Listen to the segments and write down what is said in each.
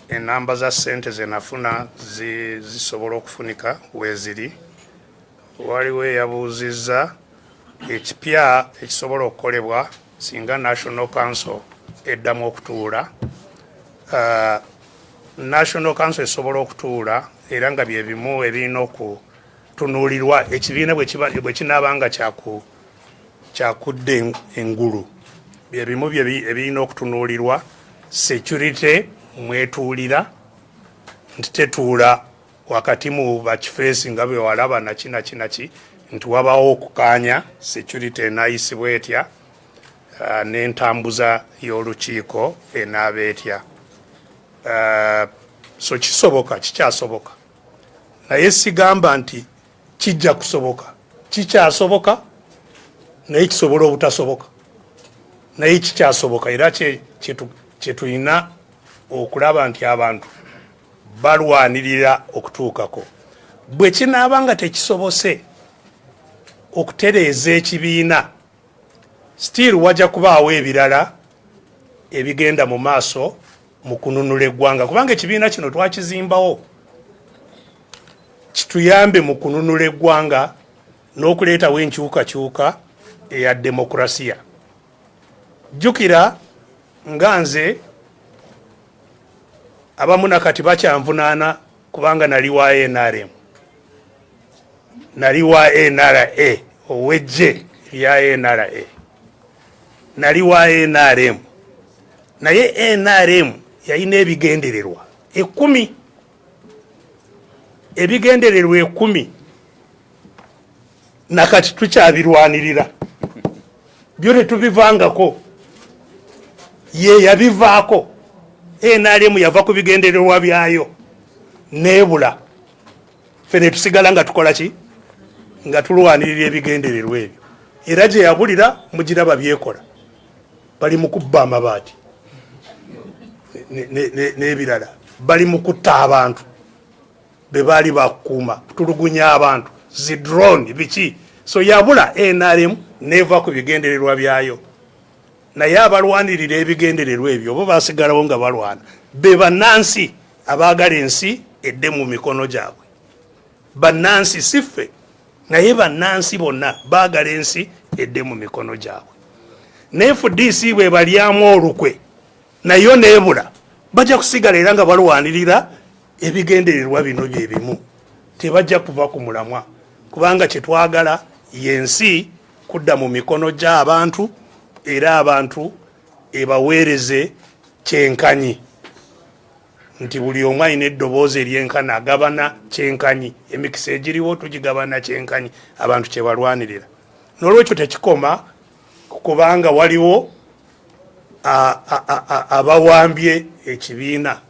enamba za ssente ze nafuna zisobola okufunika weeziri. Waliwo eyabuuzizza ekipya ekisobola okukolebwa singa National Council eddamu okutuula. National Council esobola okutuula era nga bye bimu ebirina okutunuulirwa ekibiina bwe kinaaba nga kyakudde engulu. Bye bimu ebirina okutunuulirwa. Security mwetuulira nti tetuula wakati mu bakifeesi nga bwe walaba nakinaki nti wabawo okukaanya security enaayisibwa etya n'entambuza y'olukiiko enaaba etya. So kisoboka, kikyasoboka, naye sigamba nti kijja kusoboka. Kikyasoboka naye kisobola obutasoboka, naye kikyasoboka era kyetulina okulaba nti abantu balwanirira okutuukako. Bwe kinaaba nga tekisobose okutereeza ekibiina, still wajja kubaawo ebirala ebigenda mu maaso mu kununula eggwanga, kubanga ekibiina kino twakizimbawo kituyambe mu kununula eggwanga n'okuleetawo enkyukakyuka eya demokrasiya. Jjukira nga nze abamu nakati bakyanvunaana kubanga nali wa NRM, nali wa NRA, owejje lya NRA, nali wa NRM, naye NRM yalina ebigendererwa 10, ebigendererwa 10 nakati tukyabirwanirira, byo tetubivangako, ye yabivaako. NRM yava ku bigendererwa byayo nebula, ffe ne tusigala nga tukola ki, nga tulwanirira ebigendererwa ebyo. Era gye yabulira mugiraba byekola, bali mu kubba amabaati n'ebirala, bali mu kutta abantu be baali bakuuma, tulugunya abantu, zi drone biki. So yabula NRM neva ku bigendererwa byayo, naye abalwanirira ebigendererwa ebyo bo basigalawo nga balwana. Be bannansi abaagala ensi edde mu mikono gyabwe. Bannansi si ffe, naye bannansi bonna baagala ensi edde mu mikono gyabwe. Ne FDC bwe balyamu olukwe nayo nebula, bajja kusigala era nga balwanirira ebigendererwa bino bye bimu, tebajja kuva ku mulamwa, kubanga kyetwagala yensi kudda mu mikono gy'abantu era abantu ebaweereze kyenkanyi, nti buli omu alina eddoboozi eryenkana agabana kyenkanyi, emikisa egiriwo tugigabana kyenkanyi, abantu kyebalwanirira. N'olwekyo tekikoma kubanga waliwo abawambye ekibiina.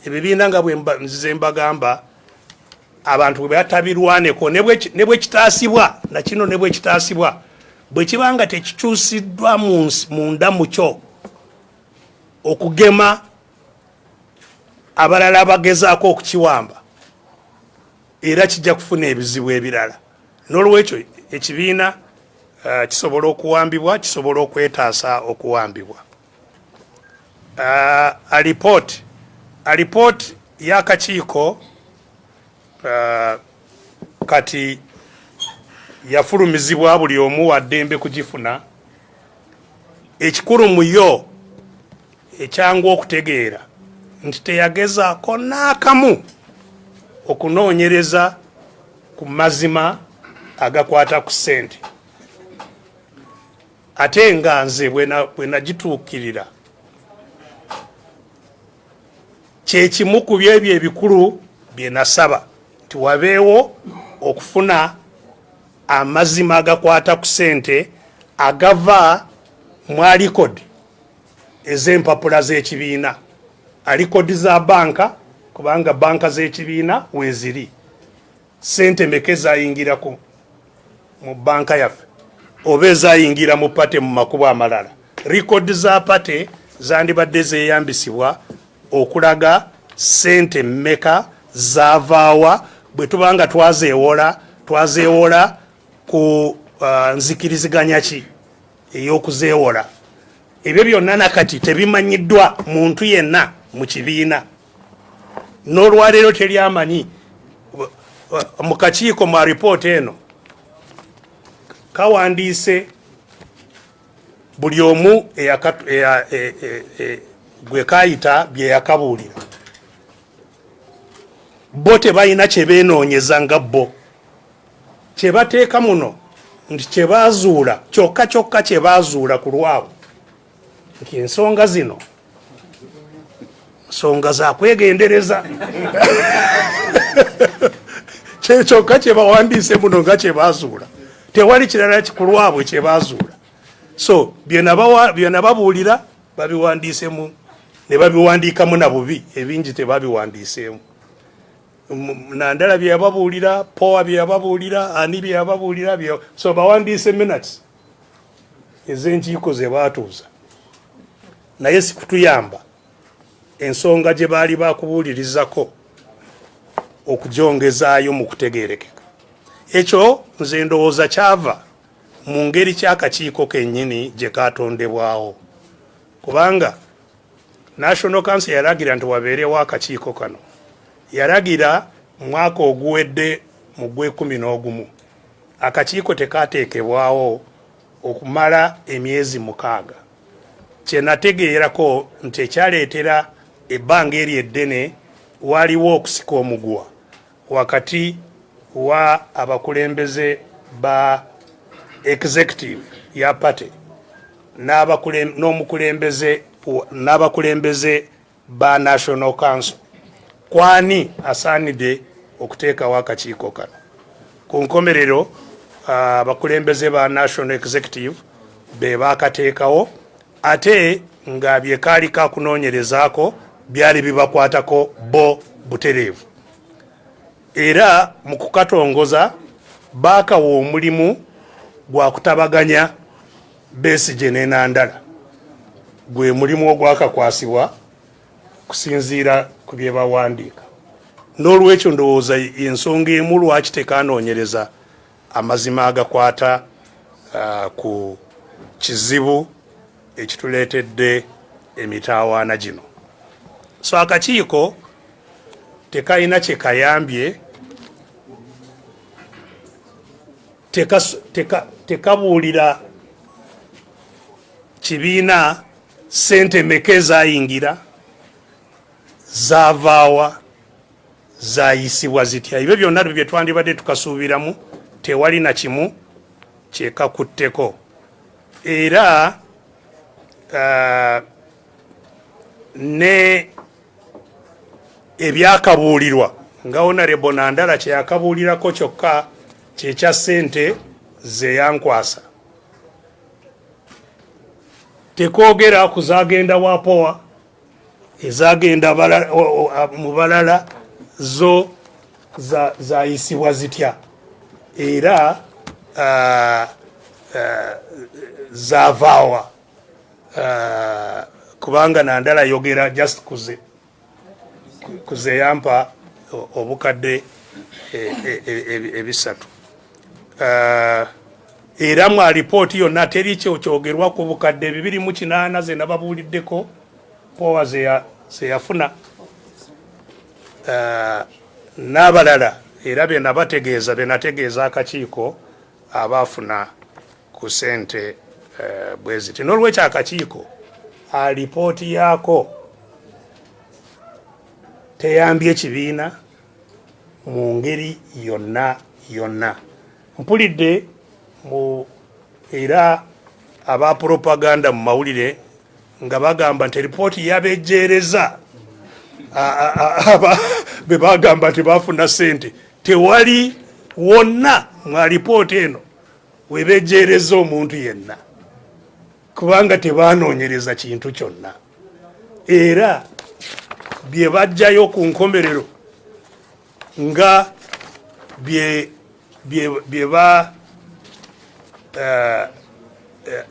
Ebibiina nga nzize mbagamba, abantu bwe batabirwaneko ne bwe kitaasibwa, nakino ne bwe kitaasibwa, bwe kibanga tekikyusiddwa munda mukyo okugema abalala abagezaako okukiwamba, era kijja kufuna ebizibu ebirala. N'olwekyo ekibiina kisobola okuwambibwa, kisobola okwetaasa okuwambibwa. Alipooti y'akakiiko kati yafulumizibwa, buli omu wa ddembe kugifuna. Ekikulu mu yo ekyangu okutegeera nti teyagezaako n'akamu okunoonyereza ku mazima agakwata ku ssente, ate nga nze bwe nagituukirira kyekimu ku byebyo ebikulu bye nasaba nti wabeewo okufuna amazima agakwata ku ssente agava mu alikodi ez'empapula z'ekibiina, alikodi za banka, kubanga banka z'ekibiina weeziri, ssente meke zayingira mu banka yaffe oba ezayingira mu pate mu makubo amalala. Likodi za pate zandibadde zeeyambisibwa okulaga ssente mmeka zavaawa bwe tubanga twazeewola ku nzikiriziganya ki ey'okuzeewola. Ebyo byonna nakati tebimanyiddwa muntu yenna mu kibiina n'olwaleero teryamanyi mu kakiiko mu ripooti eno kawandiise buli omu gwe kayita bye yakabuulira bo tebalina kye beenoonyeza nga bo kye bateeka muno nti kye baazuula kyokka kye baazuula ku lwabo nti ensonga zino nsonga za kwegendereza kyokka kye bawandiise muno nga kye baazuula tewali kirala ku lwabwe kye baazuula so byonna babuulira babiwandiisemu ne babiwandiikamu na bubi ebingi tebabiwandiiseemu Nandala bye yababuulira Poa bye yababuulira ani bye yababuulira so bawandiise minutes ez'enkiiko ze baatuuza naye si kutuyamba ensonga gye baali bakubuulirizako okugyongezaayo mu kutegeerekeka ekyo nze ndowooza kyava mu ngeri ky'akakiiko kennyini gye kaatondebwawo kubanga National Council yalagira nti wabeerewo akakiiko kano yalagira mwaka oguwedde mu Gwe11 akakiiko tekaateekebwawo okumala emyezi 6 kye nategeerako nti ekyaleetera ebbanga eri eddene waliwo okusika omuguwa wakati wa abakulembeze ba executive ya party n'abakulembeze ba National Council kwani asaanidde okuteekawo akakiiko kano ku nkomerero abakulembeze ba National Executive be baakateekawo ate nga bye kaali kakunoonyerezaako byali bibakwatako bo butereevu era mu kukatongoza baakawa omulimu gwa kutabaganya Besigye ne Nandala gwe mulimu ogwakakwasibwa kusinziira ku bye bawandiika n'olwekyo ndowooza ensonga emu lwaki tekanoonyereza amazima agakwata ku kizibu ekituleetedde emitaawaana gino so akakiiko tekayina kye kayambye tekabuulira kibiina sente meka ezayingira zavaawa zayisibwa zitya ebyo byonna bye twandibadde tukasuubiramu tewali na kimu kyekakutteko era ne ebyakabuulirwa nga Honorable Nandala kyeyakabuulirako kyokka kyekya ssente ze yankwasa tekoogera ku zagenda wa Poa ezagenda mu balala zo zayisibwa zitya era zavaawa kubanga Nandala yogera just kuze yampa obukadde ebisatu era mu alipooti yonna teri kyogerwa ku bukadde 208 ze nababuuliddeko Poa ze yafuna n'abalala era bye nategeeza akakiiko abaafuna ku ssente bwe ziti n'olwekyo akakiiko alipooti yaako teyambye ekibiina mu ngeri yonna mpulidde era aba propaganda mu mawulire nga bagamba nti ripooti yabejjeereza be bagamba nti baafuna ssente tewali wonna mu alipooti eno webejjeereza omuntu yenna kubanga tebanoonyereza kintu kyonna era bye bajjayo ku nkomerero nga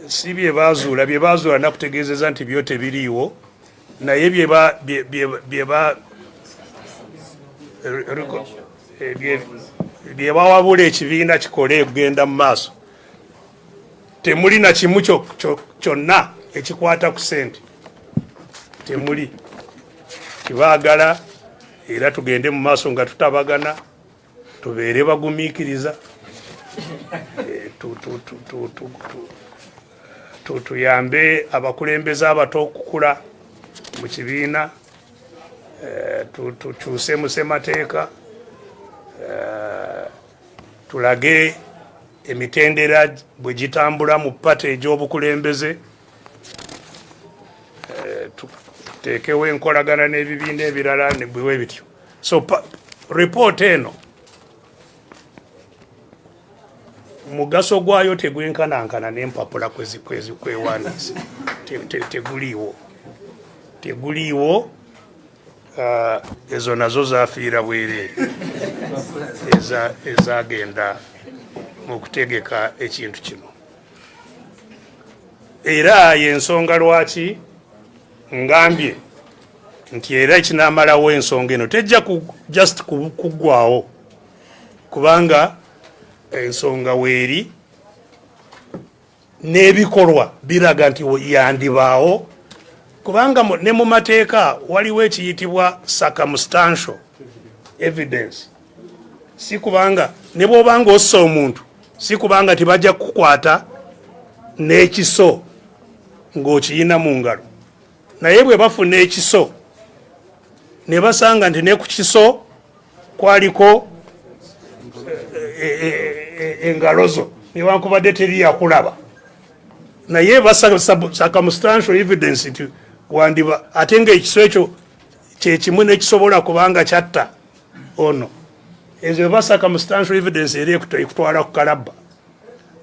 si bye bazuula nakutegeezeza nti byo tebiriiwo naye bye bawabula ekibiina kikole kugenda mu maaso temuli na kimu kyonna ekikwata ku ssente temuli kibaagala era tugende mu maaso nga tutabagana tubeere bagumiikiriza tuyambe abakulembeze abato okukula mu kibiina tukyuse mu ssemateeka tulage emitendera bwe gitambula mu pate egy'obukulembeze tuteekewo enkolagana n'ebibiina ebirala ne bwe bityo. So report eno mugaso gwayo tegwenkanankana n'empapula kwewandiise teguliiwo ezo nazo zafiira bwereere ezagenda mu kutegeka ekintu kino era yensonga lwaki ngambye nti era ekinamalawo ensonga eno tejja just kuggwawo kubanga ensonga weeri n'ebikolwa biraga nti yandibaawo kubanga ne mu mateeka waliwo ekiyitibwa circumstantial evidence si kubanga ne bw'obanga ossa omuntu si kubanga tibajja kukwata n'ekiso ng'okiyina mu ngalo naye bwe bafuna ekiso ne basanga nti ne ku kiso kwaliko engalo zo newankubadde teriyakulaba naye circumstantial evidence nti wandiba ate nga ekiso ekyo kyekimu nekisobola kubanga kyatta ono ezo eba circumstantial evidence eri ekutwala ku kalabba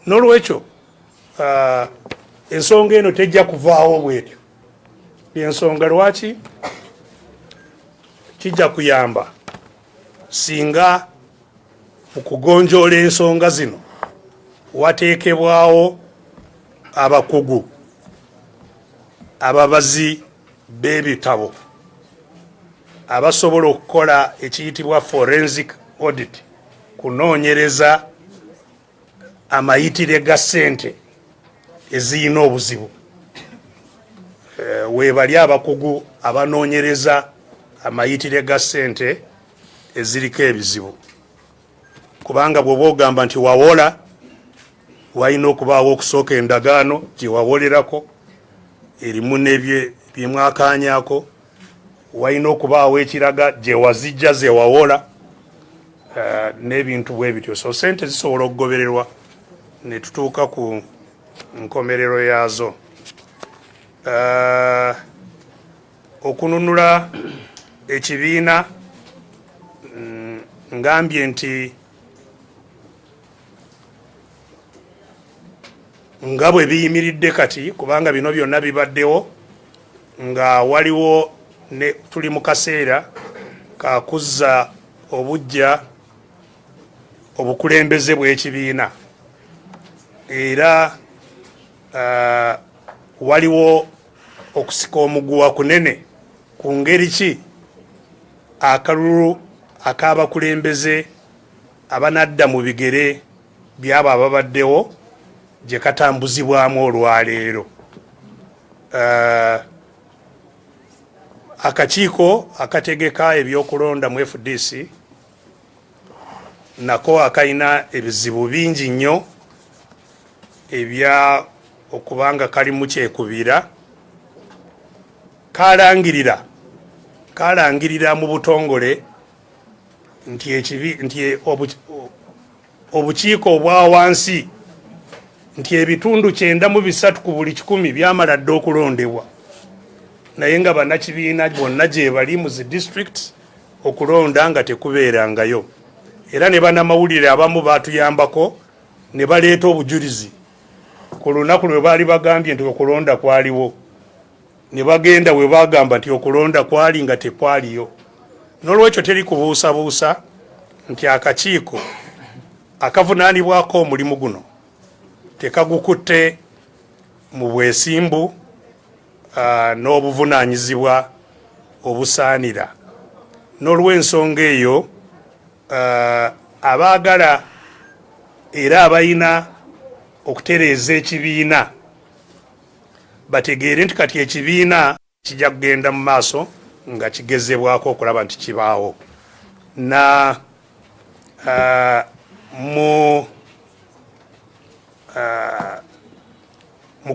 n'olwekyo ensonga eno tejja kuvaawo bwetyo ensonga lwaki kijja kuyamba singa mu kugonjoola ensonga zino wateekebwawo abakugu ababazi b'ebitabo abasobola okukola ekiyitibwa forensic audit kunoonyereza amayitire ga ssente eziyina obuzibu weebali abakugu abanoonyereza amayitire ga ssente eziriko ebizibu kubanga bw'oba ogamba nti wawola walina okubaawo okusooka endagaano gye wawolerako erimu nebyemwakanyako walina okubaawo ekiraga gye wazijja ze wawola n'ebintu bwe bityo so ssente zisobola okugobererwa ne tutuuka ku nkomerero yaazo okununula ekibiina ngambye nti nga bwe biyimiridde kati kubanga bino byonna bibaddewo nga waliwo tuli mu kaseera kakuzza obujja obukulembeze bw'ekibiina era waliwo okusika omuguwa kunene ku ngeri ki akalulu ak'abakulembeze abanadda mu bigere byabo ababaddewo gye katambuzibwamu olwaleero akakiiko akategeka ebyokulonda mu FDC nako akalina ebizibu bingi nnyo ebya okubanga kali mu kyekubira kalangirira mu butongole nti obukiiko obwa wansi nti ebitundu 93 ku buli 100 byamala dde okulondebwa naye nga bannakibiina bonna gye bali mu zi district okulonda nga tekubeerangayo era ne bannamawulire abamu baatuyambako ne baleeta obujulizi ku lunaku lwe baali bagambye nti okulonda kwaliwo ne bagenda we bagamba nti okulonda kwali nga tekwaliyo n'olwekyo teri kubuusabuusa nti akakiiko akavunaanibwako omulimu guno tekagukutte mu bwesimbu n'obuvunaanyizibwa obusaanira n'olw'ensonga eyo abaagala era abalina okutereeza ekibiina bategeere nti kati ekibiina kijja kugenda mu maaso nga kigezebwako okulaba nti kibaawo na mu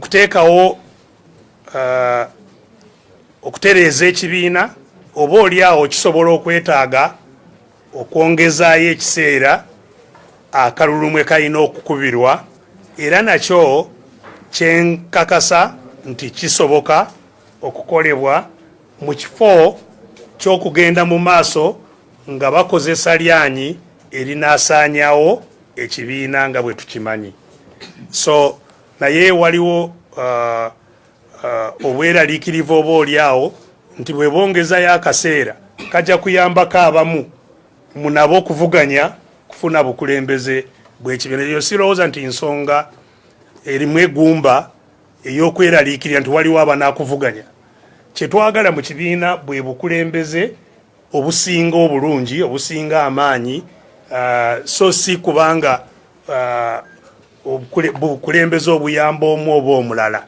kuteekawo okutereeza ekibiina oba oliawo kisobola okwetaaga okwongezaayo ekiseera akalulumwe kalina okukubirwa era nakyo kyenkakasa nti kisoboka okukolebwa mu kifo ky'okugenda mu maaso nga bakozesa lyanyi erinaasaanyawo ekibiina nga bwe tukimanyi. So naye waliwo obweraliikirivu oba oliawo nti bwe bongezayo akaseera kajja kuyambako abamu mu nabo okuvuganya kufuna bukulembeze bw'ekibiina. Eyo sirowooza nti nsonga erimu egumba ey'okweraliikirira nti waliwo abanaakuvuganya. Kyetwagala mu kibiina bwe bukulembeze obusinga obulungi obusinga amaanyi, so si kubanga bukulembeze obuyamba omu oba omulala.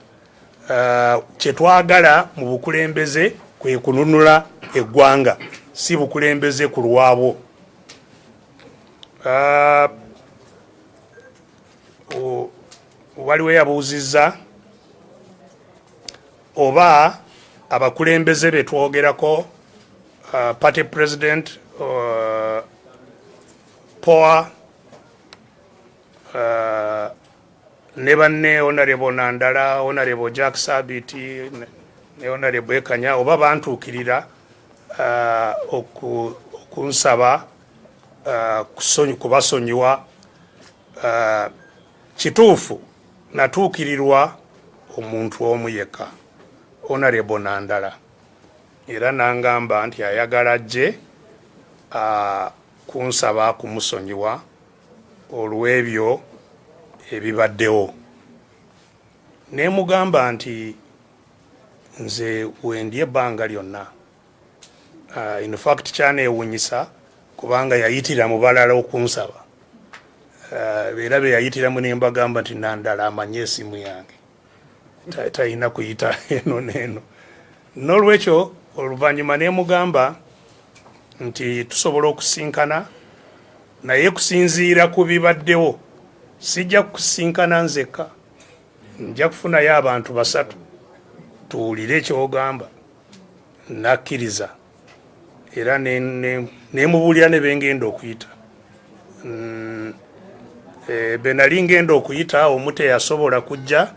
Kyetwagala mu bukulembeze kwe kununula eggwanga, si bukulembeze ku lwabwo. Waliwo yabuuzizza oba abakulembeze betwogerako, party president POA ne banne Honorable Nandala, Honorable Jack Sabit ne Honorable Ekanya oba bantuukirira okunsaba kubasonyiwa. Kituufu natuukirirwa omuntu omu yekka, Honorable Nandala, era nangamba nti ayagala gye kunsaba kumusonyiwa olw'ebyo ebibaddewo. Ne mugamba nti nze wendi ebbanga lyonna, in fact kyaneewunyisa kubanga yayitira mu balala okunsaba, era be yayitiramu ne mbagamba nti Nandala amanye esimu yange, talina kuyita eno neeno. N'olwekyo oluvannyuma ne mugamba nti tusobola okusinkana, naye kusinziira ku bibaddewo sijja kusinkana nzekka, nja kufunayo abantu 3 tuwulire ekyogamba. Nakkiriza era nemubuulira ne bengenda okuyita. Be nali ngenda okuyita omu teyasobola kujja,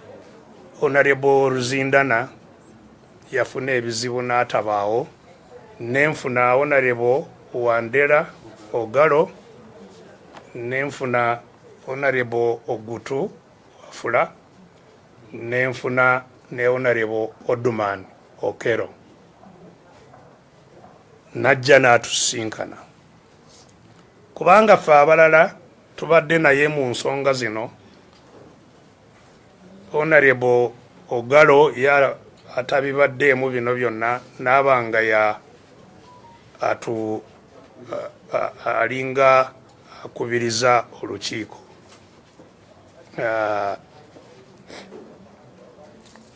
Honorable Ruzindana yafuna ebizibu n'atabaawo, nenfuna Honorable Wandera Ogalo, nenfuna Honorable Ogutu Wafula, nenfuna ne Honorable Oduman Okero. Najja n'atusinkana kubanga ffe abalala tubadde naye mu nsonga zino. Honorable Ogalo ya atabibaddeemu bino byonna n'abanga ya alinga akubiriza olukiiko.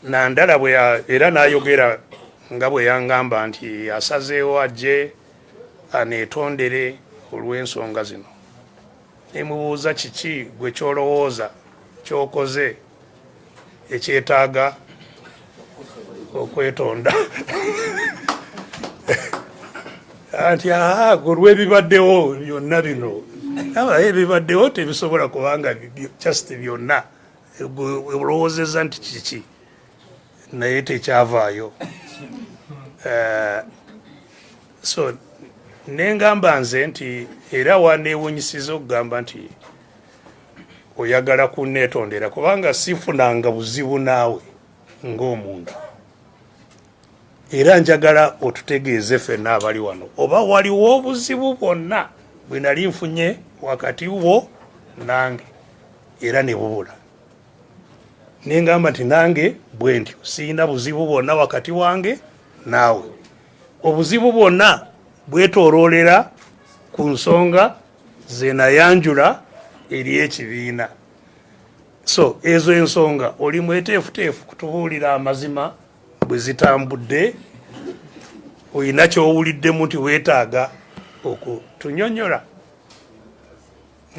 Nandala era n'ayogera nga bwe yangamba nti asazeewo ajje aneetondere olw'ensonga zino. Nemubuuza kiki gwe kyolowooza kyokoze ekyetaaga okwetonda anti olw'ebibaddewo byonna bino, ebibaddewo tebisobola kubanga just byonna olowoozezza nti kiki naye tekyavaayo. So nengamba nze nti era waneewunyisiza okugamba nti oyagala kunneetondera kubanga sifunanga buzibu naawe ng'omuntu, era njagala otutegeeze ffenna abali wano oba waliwo obuzibu bwonna bwe nali nfunye wakati wo nange era ne bubula. Nengamba nti nange bwe ntyo siyina buzibu bwonna wakati wange naawe. Obuzibu bwonna bwetooloolera ku nsonga ze nayanjula eri ekibiina. So ezo ensonga oli mweteefuteefu kutubuulira amazima bwe zitambudde oyina kyowuliddemu nti weetaaga okutunyonyola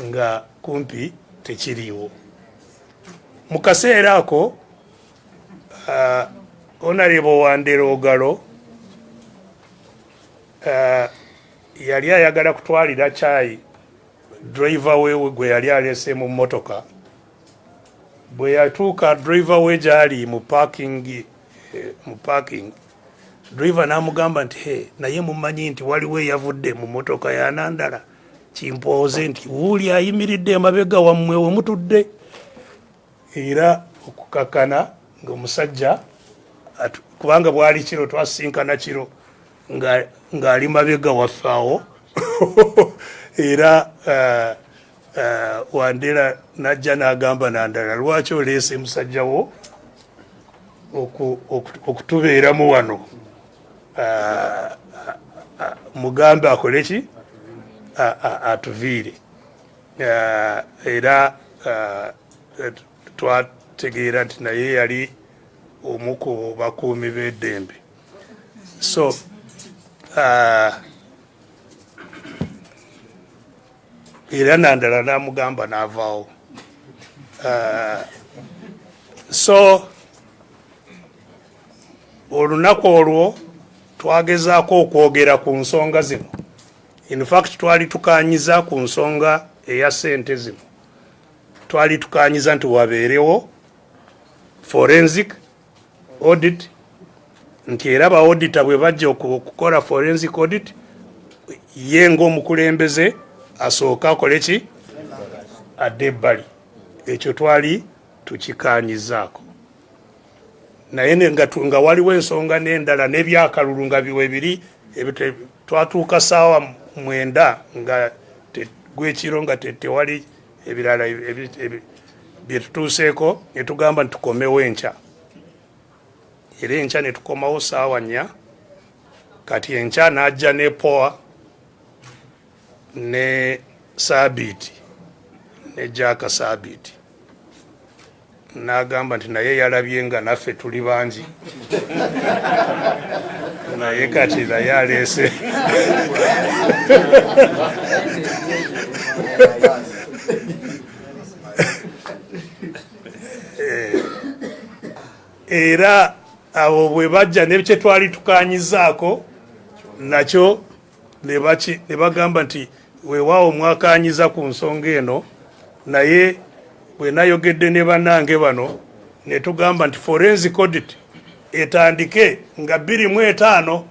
nga kumpi tekiriiwo. Mu kaseera ako Honorable Wandera Ogalo yali ayagala kutwalira chai driver we gwe yali alese mu motoka. Bwe yatuuka driver we gyali mu parking driver n'amugamba nti he naye mumanyi nti waliwo eyavudde mu motoka ya Nandala kimpooze nti wuli ayimiridde emabega wammwe we mutudde. Era okukakana ng'omusajja kubanga bwali kiro twasinkana kiro ng'ali mabega waffe awo era Wandera najja n'agamba Nandala lwaki oleese musajja wo okutubeeramu wano, mugambe akole ki atuviire. Era twategeera nti naye yali omu ku bakuumi b'eddembe. So era Nandala n'amugamba n'avaawo. So olunaku olwo twagezaako okwogera ku nsonga zino. In fact twali tukanyiza ku nsonga eya ssente zino. Twali tukanyiza nti wabeerewo forensic audit, nti era ba auditor bwe bajja okukola forensic audit ye ng'omukulembeze asooka akole ki adde ebbali. Ekyo twali tukikanyizaako. Naye nga waliwo ensonga n'endala n'ebyakalulu nga biwe biri twatuuka saawa 9 nga gwekiro nga tewali ebirala byetutuuseeko ne tugamba nti tukomewo enkya. Era enkya ne tukomawo saawa 4. Kati enkya n'ajja ne poa ne Saabiti ne Jaaka Saabiti n'agamba nti naye yalabye nga naffe tuli bangi naye kati naye aleese era abo bwe bajja ne kye twali tukanyizaako nakyo ne bagamba nti weewaawo mwakanyiza ku nsonga eno, naye bwe nayogedde ne bannange bano ne tugamba nti forensic audit etandike nga 25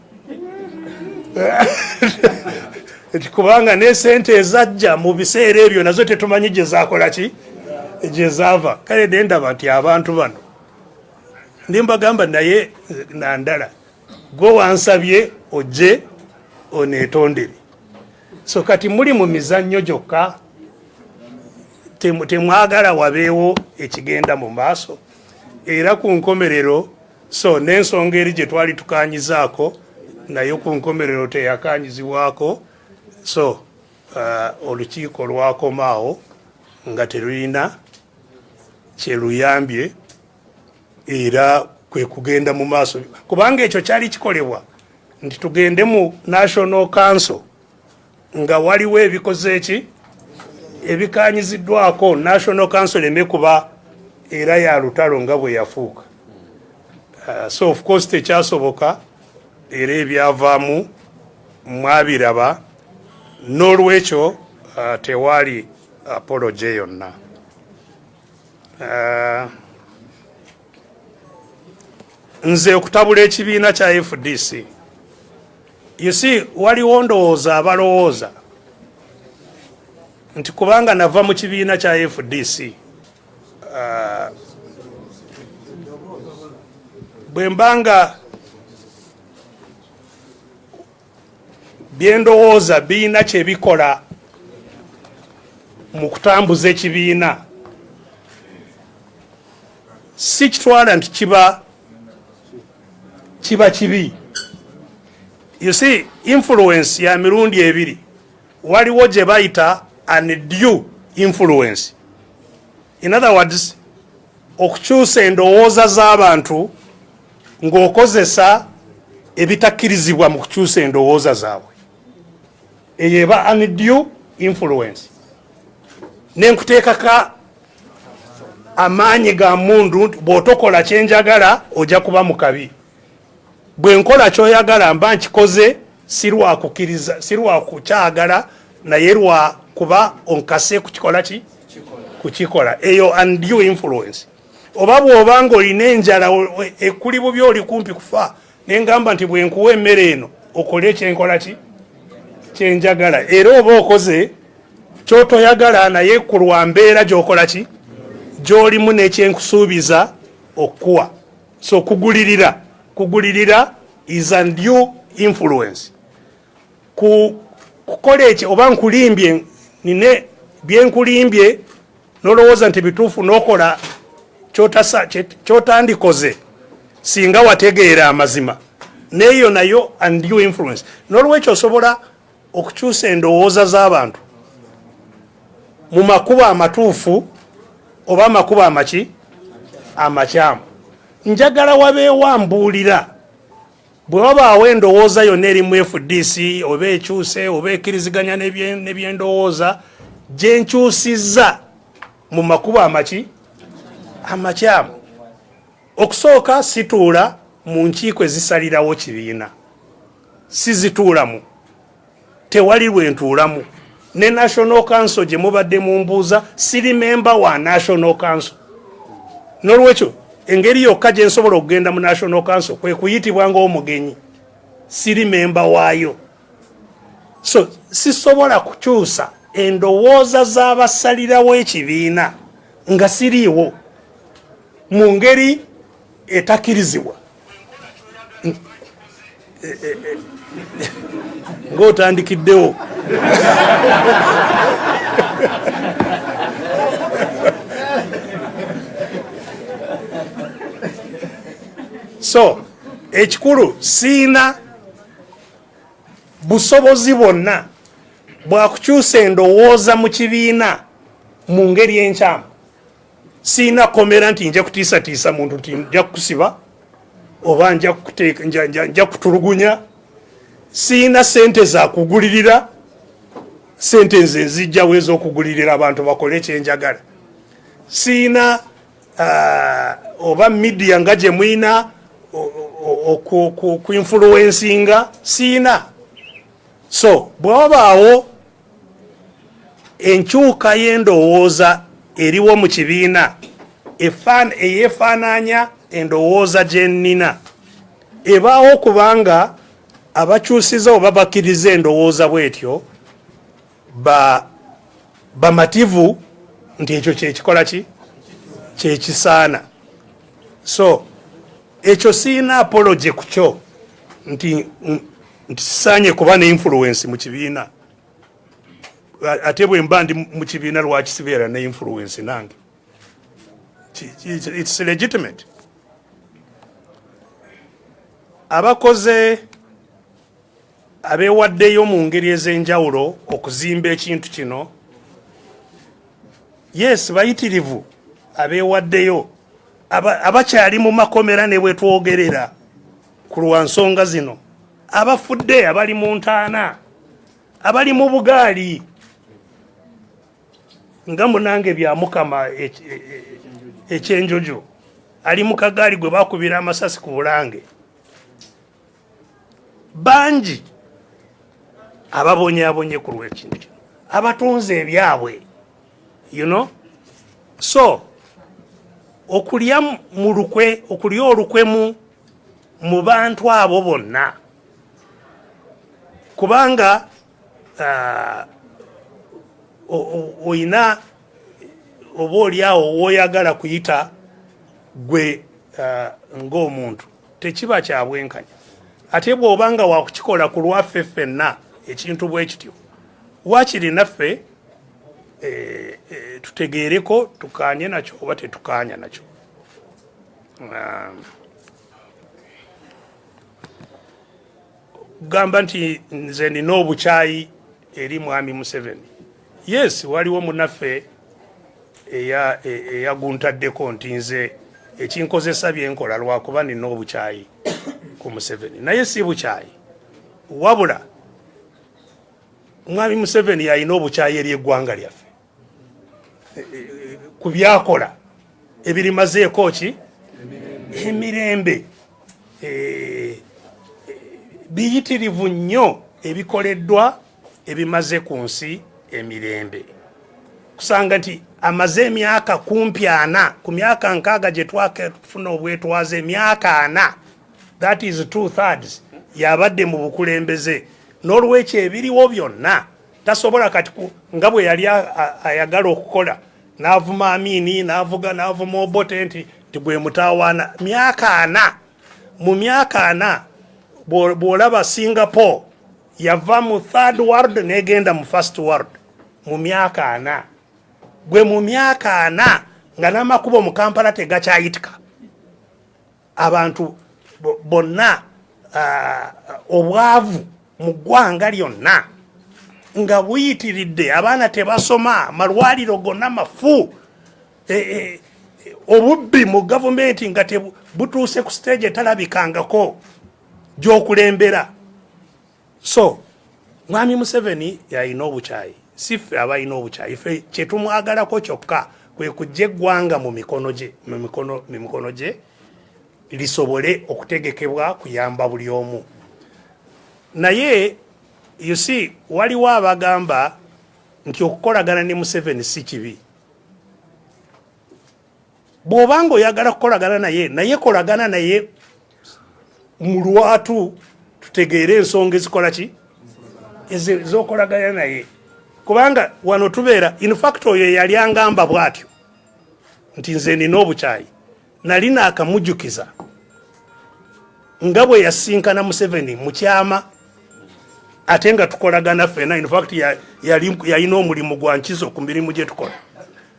kubanga ne sente ezajja mu biseera ebyo nazo tetumanyi gye zaakola ki gye zaava. Kale ne ndaba nti abantu bano ndimbagamba naye Nandala gwe wansabye ojje oneetondere. So kati muli mu mizannyo gyokka, temwagala wabeewo ekigenda mu maaso. Era ku nkomerero so n'ensonga eri gye twali tukanyizaako naye ku nkomerero teyakanyizibwako. So olukiiko lwakomaawo nga terulina kyeruyambye era kwe kugenda mu maaso, kubanga ekyo kyali kikolebwa nti tugende mu National Council nga waliwo ebikoze eki ebikanyiziddwako National Council emekuba era ya lutalo nga bwe yafuuka. So of course tekyasoboka era ebyavaamu mwabiraba, n'olwekyo tewali apology yonna. Nze okutabula ekibiina kya FDC, you see waliwo ndowooza abalowooza nti kubanga nava mu kibiina kya FDC bwe mbanga byendowooza biina kye bikola mu kutambuza ekibiina, si kitwala nti kiba kibi. You see, influence ya mirundi ebiri. Waliwo gye bayita undue influence. In other words, okukyusa endowooza z'abantu ng'okozesa ebitakkirizibwa mu kukyusa endowooza zaabwe. Eyo eba undue influence. Nenkuteekaka amaanyi ga mundu bw'otokola kyenjagala ojja kuba mu kabi. Bwe nkola ky'oyagala mba nkikoze si lwa kukkiriza, si lwa kukyagala, naye lwa kuba onkase kukikola ki? Kukikola. Eyo undue influence. Oba bw'oba ng'olina enjala ekuli bubi oli kumpi kufa, ne ngamba nti bwe nkuwa emmere eno okole kyenkola ki? Kyenjagala. Era oba okoze ky'otoyagala naye ku lwa mbeera gy'okola ki? Gy'olimu n'ekyenkusuubiza okuwa. So kugulirira is undue influence. Kukola ekyo oba nkulimbye nine byenkulimbye nolowooza nti bituufu n'okola ky'otandikoze singa wategeera amazima, neeyo nayo undue influence. N'olwekyo osobola okukyusa endowooza z'abantu mu makubo amatuufu oba amakubo amaki? Amakyamu. Njagala wabeewambuulira bwe wabaawo endowooza yonna eri mu FDC oba ekyuse oba ekkiriziganya n'ebyendowooza gye nkyusizza mu makubo amaki? Amakyamu. Okusooka situula mu nkiiko ezisalirawo kibiina, sizituulamu, tewali lwentuulamu. Ne National Council gye mubadde mumbuuza siri memba wa National Council. N'olwekyo engeri yokka gye nsobola okugenda mu National Council kwe kuyitibwa ng'omugenyi, siri memba waayo. So sisobola kukyusa endowooza z'abasalirawo ekibiina nga siriiwo mu ngeri etakkirizibwa. Ng'otandikiddewo. So ekikulu siina busobozi bwonna bwakukyusa endowooza mu kibiina mu ngeri enkyamu. Siina komera nti nja kutiisatiisa muntu nti nja kukusiba oba nja kutulugunya. Siina sente za kugulirira, sente nze nzijjawo ez'okugulirira abantu bakole kyenjagala. Siina oba media nga gye mwina ku-influencinga, siina. So bwe wabaawo enkyuka y'endowooza eriwo mu kibiina eyeefaananya endowooza gye nnina, ebaawo kubanga abakyusiza oba bakkiriza endowooza bw'etyo bamativu nti ekyo kyekikola ki? Kyekisaana. So ekyo siina apology ku kyo nti sisaanye kuba ne influence mu kibiina. Ate bwe mba ndi mu kibiina lwaki sibeera ne influence nange? It's legitimate. Abakoze abeewaddeyo mu ngeri ez'enjawulo okuzimba ekintu kino, yes bayitirivu abeewaddeyo, abakyali mu makomera ne bwe twogerera ku lwa nsonga zino, abafudde, abali mu ntaana, abali mu bugaali nga munange bya Mukama ekyenjojo, ali mu kagaali gwe bakubira amasasi ku Bulange, bangi ababonyaabonye ku lw'ekintu kino, abatunze ebyabwe, you know. So okulya mu lukwe, okulya olukwe mu bantu abo bonna, kubanga oyina oba oliawo w'oyagala kuyita gwe ng'omuntu, tekiba kya bwenkanya. Ate bw'obanga wakukikola ku lwaffe ffenna ekintu bwe kityo, waakiri naffe tutegeereko tukaanye nakyo oba tetukaanya nakyo. Gamba nti nze nina obukyayi eri mwami Museveni. Yes, waliwo munaffe eyaguntaddeko nti nze ekinkozesa byenkola lwakuba nina obukyayi ku Museveni naye si bukyayi wabula Mwami Museveni yalina obukyayi eri eggwanga lyaffe ku byakola ebirimazeeko ki emirembe biyitirivu nnyo ebikoleddwa ebimaze ku nsi emirembe kusanga nti amaze emyaka kumpi 4 ku myaka 6 gye twakafuna obwetwaze emyaka 4 that is 2/3 yabadde mu bukulembeze n'olwekyo ebiriwo byonna tasobola kati nga bwe yali ayagala okukola n'avuma Amini n'avuma Obote nti bwe mutawaana myaka 4 mu myaka 4 bw'olaba Singapore yava mu third world n'egenda mu first world mu myaka 4 gwe mu myaka 4 nga n'amakubo mu Kampala tegakyayitika abantu bonna obwavu mu ggwanga lyonna nga buyitiridde abaana tebasoma malwaliro gonna mafu obubbi mu gavumenti nga butuuse ku stage etalabikangako gy'okulembera so Mwami Museveni yalina obukyayi siffe abalina obukyayi ffe kyetumwagalako kyokka kwe kujja eggwanga mu mikono gye lisobole okutegekebwa kuyamba buli omu naye you see waliwo abagamba nti okukolagana ne Museveni si kibi bw'obanga oyagala kukolagana naye kolagana naye mu lwatu tutegeere ensonga ezikola ki ezokolagana naye kubanga wano tubeera in fact oyo yali angamba bw'atyo nti nze nina obukyayi nali naakamujukiza nga bwe yasinkana Museveni mu kyama ate nga tukolagana ffena in fact yalina omulimu gwa nkizo ku mirimu gye tukola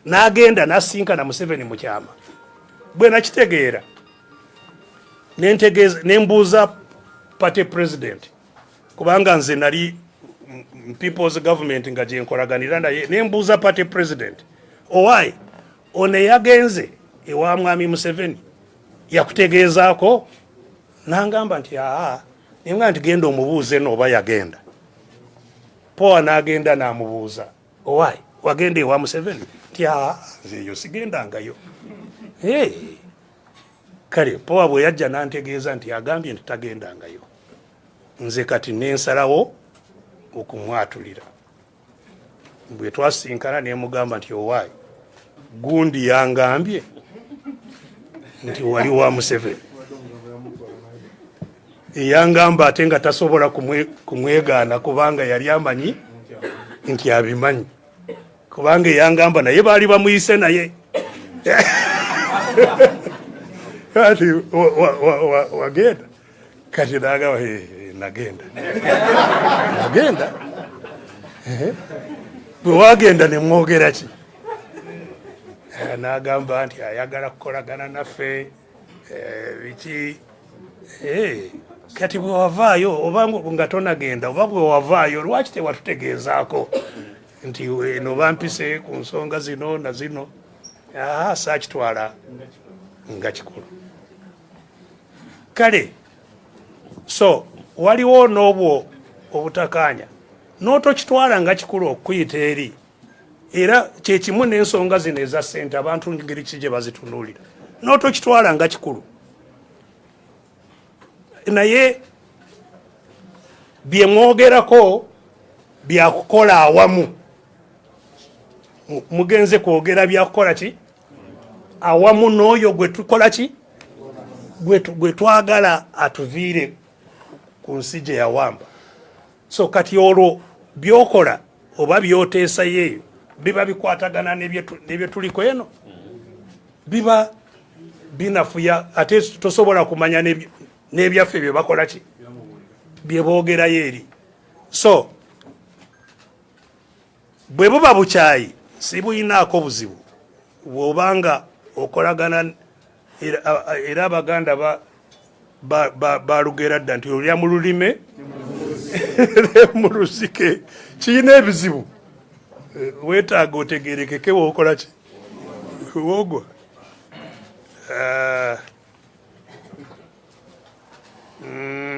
n'agenda n'asinkana Museveni mu kyama bwe nakitegeera nembuuza party president kubanga nze nali people's government nga gyenkolaganira naye nembuuza party president owaayi ono yagenze ewa Mwami Museveni yakutegeezaako nangamba nti nenga nti genda omubuuze nooba yagenda poa n'agenda n'amubuuza owaayi wagenda ewa Museveni nti nzeeyo sigendangayo kale poa bwe yajja n'antegeeza nti agambye nti tagendangayo nze kati nensalawo okumwatulira bwe twasinkana nemugamba nti owaayi gundi yangambye nti wali wa Museveni yangamba ate nga tasobola kumwegaana kubanga yali amanyi nti abimanyi kubanga yangamba naye baali bamuyise naye kati wagenda kati nagamba nagenda bwe wagenda nemwogera ki nagamba nti ayagala kukolagana naffe biki kati bwe wavaayo oba nga tonagenda oba bwe wavaayo lwaki tewatutegeezaako nti eno bampise ku nsonga zino na zino saakitwala nga kikulu kale so waliwo n'obwo obutakanya n'otokitwala nga kikulu okuyita eri era kyekimu n'ensonga zino eza ssente abantu ngeri ki gye bazitunuulira n'otokitwala nga kikulu naye byemwogerako byakukola awamu mugenze kwogera byakukola ki awamu n'oyo gwe tukola ki gwe twagala atuviire ku nsi gye yawamba so kati olwo byokola oba byoteesa yeeyo biba bikwatagana n'ebyo tuliko eno biba binafuya ate tosobola kumanya n'ebyaffe bye bakola ki bye boogerayo eri so bwe buba bukyayi si buyinaako buzibu bw'obanga okolagana era abaganda balugera dda nti olya mu lulime mu lusike kiyina ebizibu weetaaga otegerekeke wookola ki woogwa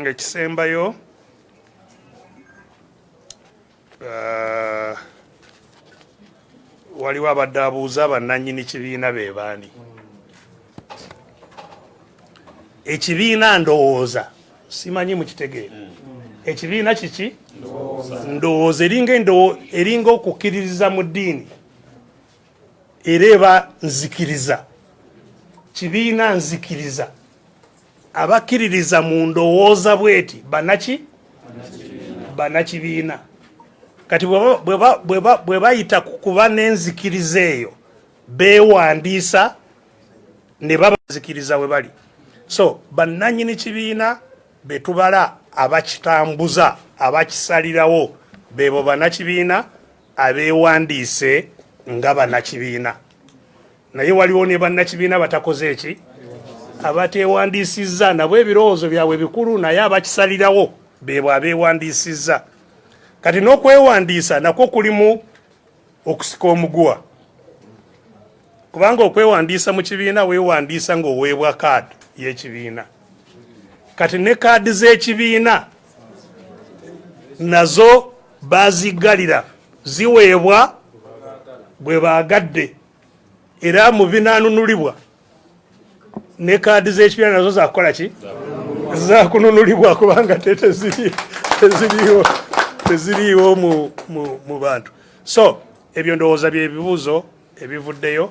ekisembayo waliwo abadde abuuza bannannyini kibiina be baani. Ekibiina ndowooza simanyi mukitegeera. Ekibiina kiki? Ndowooza eringa okukkiririza mu ddiini era eba nzikiriza. Kibiina nzikiriza. Abakkiririza mu ndowooza bweti banaki? Bannakibiina. Kati bwe bayita kuba n'enzikiriza eyo beewandiisa ne babazikiriza we bali. So bannannyini kibiina be tubala abakitambuza abakisalirawo beebo bannakibiina abeewandiise nga bannakibiina. Naye waliwo ne bannakibiina batakoze eki? Abateewandiisizza nabo ebirowoozo byabwe bikulu naye abakisalirawo beebo abeewandiisizza. Kati n'okwewandiisa nakwo kulimu okusika omuguwa. Kubanga okwewandiisa mu kibiina weewandiisa ng'oweebwa kaadi y'ekibiina. Kati ne kaadi z'ekibiina nazo baaziggalira ziweebwa bwe baagadde era mu binaanunulibwa. Ne kaadi z'ekibiina nazo zaakukola ki? Zaakununulibwa kubanga teziriiwo mu bantu. So ebyo ndowooza bye bibuuzo ebivuddeyo.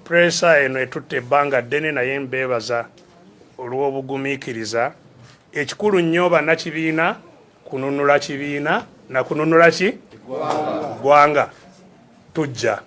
Presa eno etutte ebbanga ddene naye mbeebaza olw'obugumiikiriza. Ekikulu nnyo bannakibiina kununula kibiina na kununula ki? Ggwanga. Tujja.